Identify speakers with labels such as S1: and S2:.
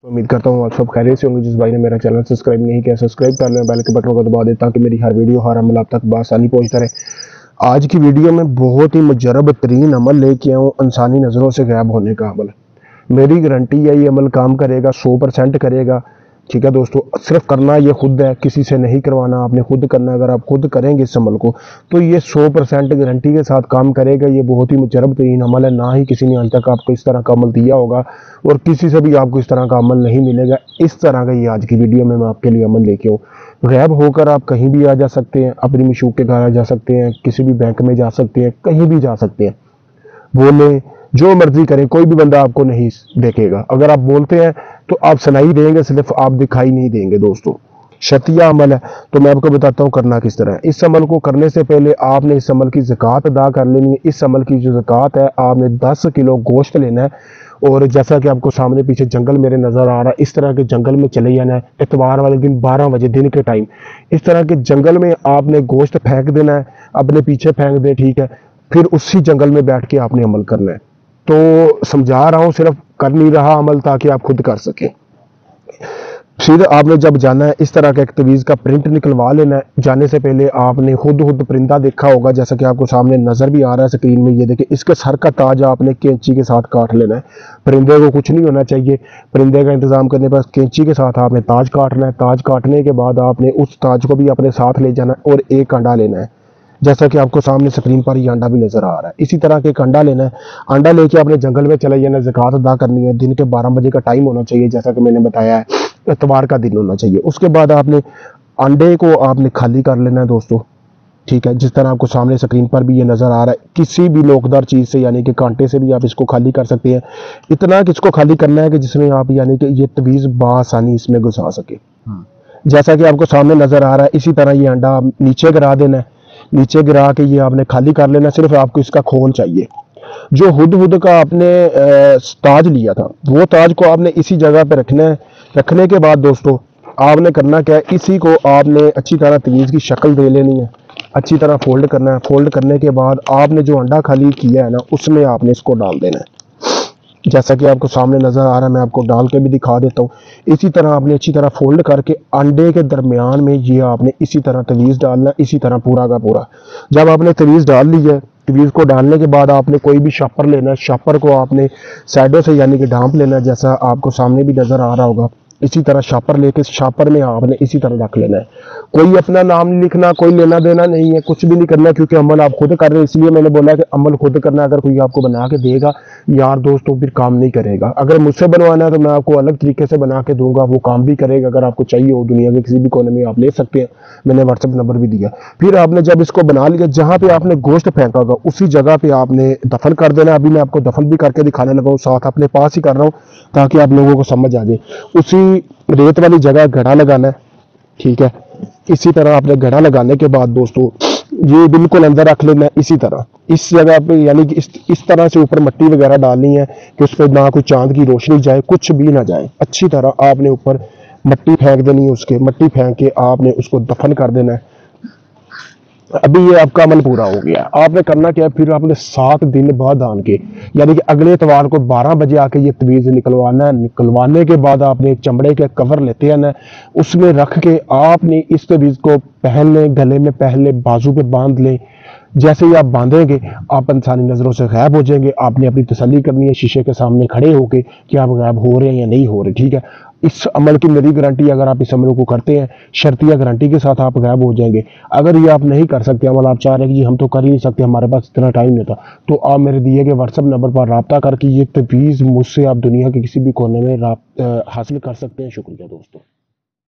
S1: तो उम्मीद करता हूँ आप सब खैरियत से होंगे। जिस भाई ने मेरा चैनल सब्सक्राइब नहीं किया, सब्सक्राइब कर लें, बेल के बटन को दबा दें ताकि मेरी हर वीडियो हर अमल आप तक बआसानी पहुँचता रहे। आज की वीडियो में बहुत ही मुजरब तरीन अमल लेके आऊँ, इंसानी नज़रों से गायब होने का अमल। मेरी गारंटी है ये अमल काम करेगा, 100% करेगा। ठीक है दोस्तों, सिर्फ करना ये खुद है, किसी से नहीं करवाना, आपने खुद करना है। अगर आप खुद करेंगे इस अमल को तो ये 100% गारंटी के साथ काम करेगा। ये बहुत ही मुजरब तरीन अमल है, ना ही किसी ने आज तक आपको इस तरह का अमल दिया होगा और किसी से भी आपको इस तरह का अमल नहीं मिलेगा। इस तरह का ये आज की वीडियो में मैं आपके लिए अमल लेके हूँ। गैब होकर आप कहीं भी आ जा सकते हैं, अपनी मशूक के घर आ जा सकते हैं, किसी भी बैंक में जा सकते हैं, कहीं भी जा सकते हैं। बोले जो मर्जी करें, कोई भी बंदा आपको नहीं देखेगा। अगर आप बोलते हैं तो आप सुनाई देंगे, सिर्फ आप दिखाई नहीं देंगे। दोस्तों, शर्तिया अमल है, तो मैं आपको बताता हूँ करना किस तरह है। इस अमल को करने से पहले आपने इस अमल की ज़कात अदा कर लेनी है। इस अमल की जो ज़कात है, आपने 10 किलो गोश्त लेना है और जैसा कि आपको सामने पीछे जंगल मेरे नज़र आ रहा है, इस तरह के जंगल में चले जाना है। इतवार वाले दिन 12 बजे दिन के टाइम इस तरह के जंगल में आपने गोश्त फेंक देना है, अपने पीछे फेंक दें, ठीक है। फिर उसी जंगल में बैठ के आपने अमल करना है। तो समझा रहा हूँ, सिर्फ कर नहीं रहा अमल ताकि आप खुद कर सकें। फिर आपने जब जाना है, इस तरह का एक तवीज़ का प्रिंट निकलवा लेना है। जाने से पहले आपने खुद परिंदा देखा होगा, जैसा कि आपको सामने नज़र भी आ रहा है स्क्रीन में। ये देखिए, इसके सर का ताज आपने कैंची के साथ काट लेना है। परिंदे को कुछ नहीं होना चाहिए। परिंदे का इंतज़ाम करने पर कैंची के साथ आपने ताज काटना है। ताज काटने के बाद आपने उस ताज को भी अपने साथ ले जाना है और एक अंडा लेना है, जैसा कि आपको सामने स्क्रीन पर ये अंडा भी नजर आ रहा है। इसी तरह के एक अंडा लेना है। अंडा लेके आपने जंगल में चले जाना है, ज़कात अदा करनी है। दिन के 12 बजे का टाइम होना चाहिए, जैसा कि मैंने बताया है, इतवार का दिन होना चाहिए। उसके बाद आपने अंडे को आपने खाली कर लेना है दोस्तों, ठीक है। जिस तरह आपको सामने स्क्रीन पर भी ये नज़र आ रहा है, किसी भी लोकदार चीज़ से यानी कि कांटे से भी आप इसको खाली कर सकते हैं। इतना कि इसको खाली करना है कि जिसमें आप यानी कि ये तवीज़ बआसानी इसमें घुसा सके, जैसा कि आपको सामने नज़र आ रहा है। इसी तरह ये अंडा नीचे गिरा देना है। नीचे गिरा के ये आपने खाली कर लेना। सिर्फ आपको इसका खोल चाहिए। जो हुद का आपने ताज लिया था, वो ताज को आपने इसी जगह पे रखना है। रखने के बाद दोस्तों आपने करना क्या है, इसी को आपने अच्छी तरह तवीज़ की शक्ल दे लेनी है, अच्छी तरह फोल्ड करना है। फोल्ड करने के बाद आपने जो अंडा खाली किया है ना, उसमें आपने इसको डाल देना है, जैसा कि आपको सामने नज़र आ रहा है। मैं आपको डाल के भी दिखा देता हूँ। इसी तरह आपने अच्छी तरह फोल्ड करके अंडे के दरमियान में ये आपने इसी तरह तवीज़ डालना है, इसी तरह पूरा का पूरा। जब आपने तवीज़ डाल ली है, तवीज़ को डालने के बाद आपने कोई भी शापर लेना है। शापर को आपने साइडों से यानी कि ढांप लेना है, जैसा आपको सामने भी नज़र आ रहा होगा। इसी तरह शापर लेके शापर में आपने इसी तरह रख लेना है। कोई अपना नाम नहीं लिखना, कोई लेना देना नहीं है, कुछ भी नहीं करना, क्योंकि अमल आप खुद कर रहे हैं। इसलिए मैंने बोला कि अमल खुद करना। अगर कोई आपको बना के देगा यार दोस्तों, फिर काम नहीं करेगा। अगर मुझसे बनवाना है तो मैं आपको अलग तरीके से बना के दूंगा, वो काम भी करेगा। अगर आपको चाहिए हो दुनिया के किसी भी कोने में आप ले सकते हैं, मैंने व्हाट्सएप नंबर भी दिया। फिर आपने जब इसको बना लिया, जहाँ पे आपने गोश्त फेंका होगा उसी जगह पे आपने दफन कर देना। अभी मैं आपको दफन भी करके दिखाने लगा हूँ, साथ अपने पास ही कर रहा हूँ ताकि आप लोगों को समझ आ जाए। उसी रेत वाली जगह घड़ा लगाना है, ठीक है। इसी तरह आपने घड़ा लगाने के बाद दोस्तों ये बिल्कुल अंदर रख लेना है। इसी तरह इस जगह पे यानी कि इस तरह से ऊपर मिट्टी वगैरह डालनी है कि उस पर ना कोई चांद की रोशनी जाए, कुछ भी ना जाए। अच्छी तरह आपने ऊपर मिट्टी फेंक देनी है। उसके मिट्टी फेंक के आपने उसको दफन कर देना है। अभी ये आपका अमल पूरा हो गया। आपने करना क्या है, फिर आपने 7 दिन बाद आन के यानी कि अगले इतवार को 12 बजे आके ये तवीज़ निकलवाना है। निकलवाने के बाद आपने चमड़े के कवर लेते हैं ना, उसमें रख के आपने इस तवीज़ को पहन लें, गले में पहन लें, बाजू पे बांध लें। जैसे ही आप बांधेंगे आप इंसानी नज़रों से गायब हो जाएंगे। आपने अपनी तसल्ली करनी है शीशे के सामने खड़े होके कि आप गायब हो रहे हैं या नहीं हो रहे, ठीक है। इस अमल की मेरी गारंटी, अगर आप इस अमल को करते हैं, शर्तिया गारंटी के साथ आप गायब हो जाएंगे। अगर ये आप नहीं कर सकते अमल, आप चाह रहे हैं कि जी हम तो कर ही नहीं सकते, हमारे पास इतना टाइम नहीं था, तो आप मेरे दिए गए व्हाट्सएप नंबर पर रब्ता करके ये तवीज़ मुझसे आप दुनिया के किसी भी कोने में हासिल कर सकते हैं। शुक्रिया दोस्तों।